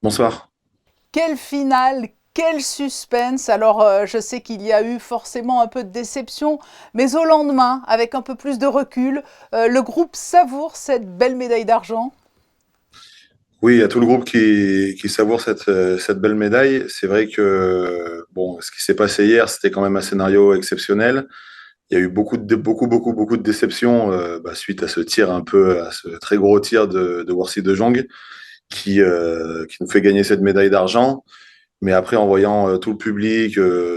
Bonsoir. Quelle finale, quel suspense. Alors, je sais qu'il y a eu forcément un peu de déception, mais au lendemain, avec un peu plus de recul, le groupe savoure cette belle médaille d'argent. Oui, il y a tout le groupe qui savoure cette belle médaille. C'est vrai que bon, ce qui s'est passé hier, c'était quand même un scénario exceptionnel. Il y a eu beaucoup de déceptions suite à ce tir un peu, à ce très gros tir de Worcy de Jong qui nous fait gagner cette médaille d'argent. Mais après, en voyant tout le public,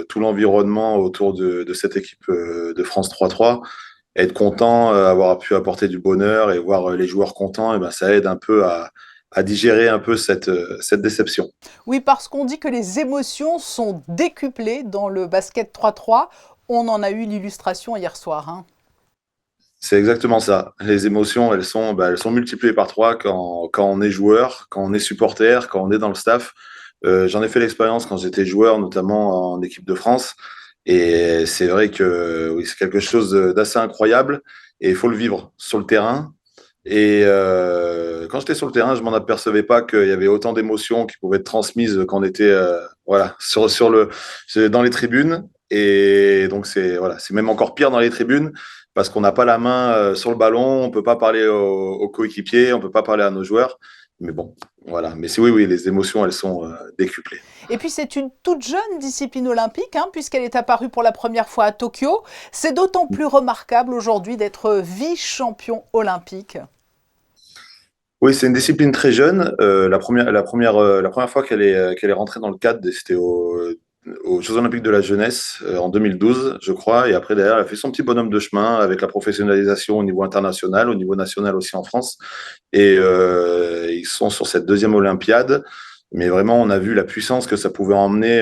tout l'environnement autour de cette équipe de France 3-3, être content, avoir pu apporter du bonheur et voir les joueurs contents, et ben, ça aide un peu à digérer un peu cette déception. Oui, parce qu'on dit que les émotions sont décuplées dans le basket 3-3. On en a eu l'illustration hier soir, hein. C'est exactement ça. Les émotions, elles sont multipliées par trois quand on est joueur, quand on est supporter, quand on est dans le staff. J'en ai fait l'expérience quand j'étais joueur, notamment en équipe de France. Et c'est vrai que oui, c'est quelque chose d'assez incroyable et il faut le vivre sur le terrain. Et quand j'étais sur le terrain, je m'en apercevais pas qu'il y avait autant d'émotions qui pouvaient être transmises quand on était voilà, dans les tribunes. Et donc, c'est même encore pire dans les tribunes parce qu'on n'a pas la main sur le ballon, on peut pas parler aux coéquipiers, on peut pas parler à nos joueurs. Mais bon, voilà. Mais c'est oui, les émotions, elles sont décuplées. Et puis c'est une toute jeune discipline olympique, hein, puisqu'elle est apparue pour la première fois à Tokyo. C'est d'autant plus remarquable aujourd'hui d'être vice-champion olympique. Oui, c'est une discipline très jeune. La première fois qu'elle est rentrée dans le cadre, c'était aux Jeux Olympiques de la jeunesse en 2012, je crois. Et après, derrière, elle a fait son petit bonhomme de chemin avec la professionnalisation au niveau international, au niveau national aussi en France. Et ils sont sur cette deuxième Olympiade. Mais vraiment, on a vu la puissance que ça pouvait emmener,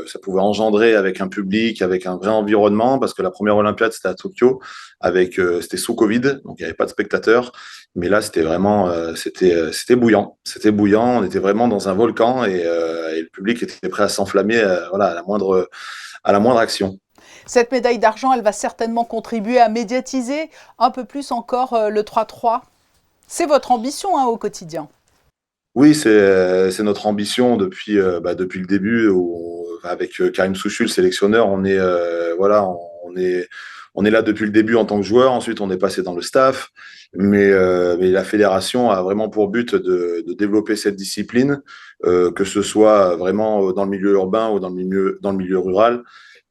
ça pouvait engendrer avec un public, avec un vrai environnement, parce que la première Olympiade, c'était à Tokyo, c'était sous Covid, donc il n'y avait pas de spectateurs. Mais là, c'était vraiment, c'était bouillant. C'était bouillant. On était vraiment dans un volcan et le public était prêt à s'enflammer, voilà, à la moindre action. Cette médaille d'argent, elle va certainement contribuer à médiatiser un peu plus encore le 3-3. C'est votre ambition, hein, au quotidien. Oui, c'est notre ambition depuis le début. Avec Karim Souchu, le sélectionneur, voilà, on est là depuis le début en tant que joueur. Ensuite, on est passé dans le staff. Mais la fédération a vraiment pour but de développer cette discipline, que ce soit vraiment dans le milieu urbain ou dans le milieu rural.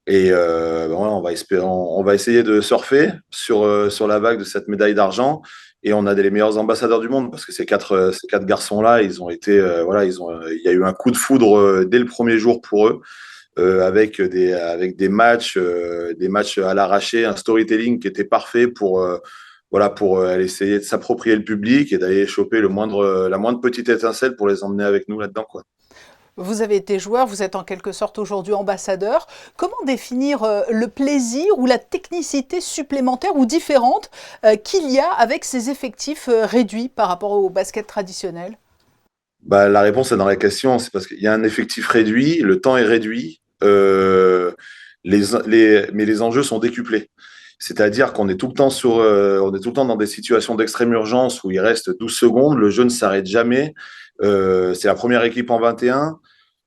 Et voilà, on va essayer de surfer sur la vague de cette médaille d'argent. Et on a les meilleurs ambassadeurs du monde parce que ces quatre garçons-là, ils ont été, voilà, il y a eu un coup de foudre dès le premier jour pour eux, avec des matchs à l'arraché, un storytelling qui était parfait voilà, pour essayer de s'approprier le public et d'aller choper la moindre petite étincelle pour les emmener avec nous là-dedans, quoi. Vous avez été joueur, vous êtes en quelque sorte aujourd'hui ambassadeur. Comment définir le plaisir ou la technicité supplémentaire ou différente qu'il y a avec ces effectifs réduits par rapport au basket traditionnel? Bah, la réponse est dans la question, c'est parce qu'il y a un effectif réduit, le temps est réduit, mais les enjeux sont décuplés. C'est-à-dire qu'on est tout le temps on est tout le temps dans des situations d'extrême urgence où il reste 12 secondes, le jeu ne s'arrête jamais. C'est la première équipe en 21.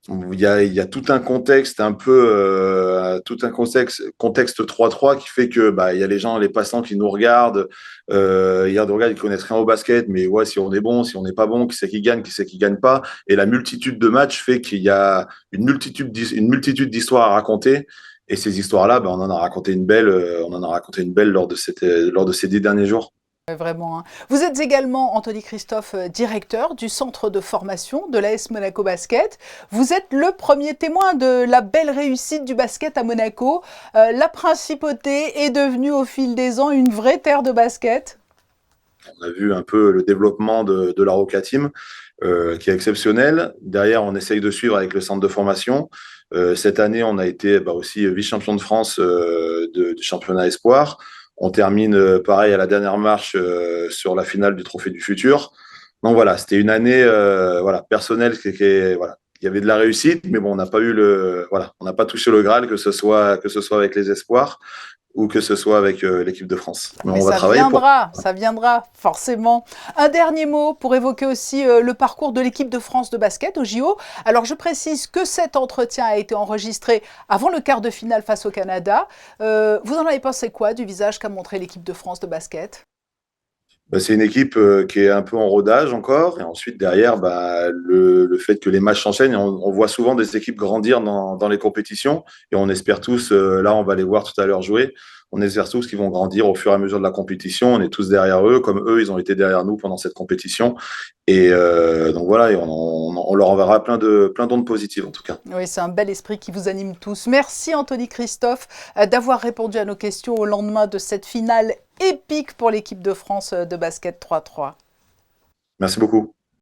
Il y a tout un contexte contexte 3-3 qui fait que bah, il y a les gens, les passants qui nous regardent. Il y a des gars qui connaissent rien au basket, mais ouais, si on est bon, si on n'est pas bon, qui c'est qui gagne pas. Et la multitude de matchs fait qu'il y a une multitude d'histoires à raconter. Et ces histoires-là, bah, on en a raconté une belle lors de ces 10 derniers jours. Vraiment, hein. Vous êtes également, Anthony Christophe, directeur du centre de formation de l'AS Monaco Basket. Vous êtes le premier témoin de la belle réussite du basket à Monaco. La principauté est devenue au fil des ans une vraie terre de basket. On a vu un peu le développement de la Roca Team, qui est exceptionnel. Derrière, on essaye de suivre avec le centre de formation. Cette année, on a été aussi vice-champion de France du championnat espoir. On termine pareil à la dernière marche sur la finale du Trophée du Futur. Donc voilà, c'était une année voilà, personnelle voilà. Il y avait de la réussite, mais bon, on n'a pas touché le Graal, que ce soit avec les espoirs. ou que ce soit avec l'équipe de France. Mais Mais on va travailler pour. ça viendra, forcément. Un dernier mot pour évoquer aussi le parcours de l'équipe de France de basket au JO. Alors, je précise que cet entretien a été enregistré avant le quart de finale face au Canada. Vous en avez pensé quoi du visage qu'a montré l'équipe de France de basket? Bah, c'est une équipe qui est un peu en rodage encore. Et ensuite, derrière, bah, le fait que les matchs s'enchaînent, on voit souvent des équipes grandir dans les compétitions. Et on espère tous, là, on va les voir tout à l'heure jouer. On espère tous qu'ils vont grandir au fur et à mesure de la compétition. On est tous derrière eux, comme eux, ils ont été derrière nous pendant cette compétition. Et donc voilà, et on leur enverra plein d'ondes positives en tout cas. Oui, c'est un bel esprit qui vous anime tous. Merci Anthony Christophe d'avoir répondu à nos questions au lendemain de cette finale épique pour l'équipe de France de basket 3-3. Merci beaucoup.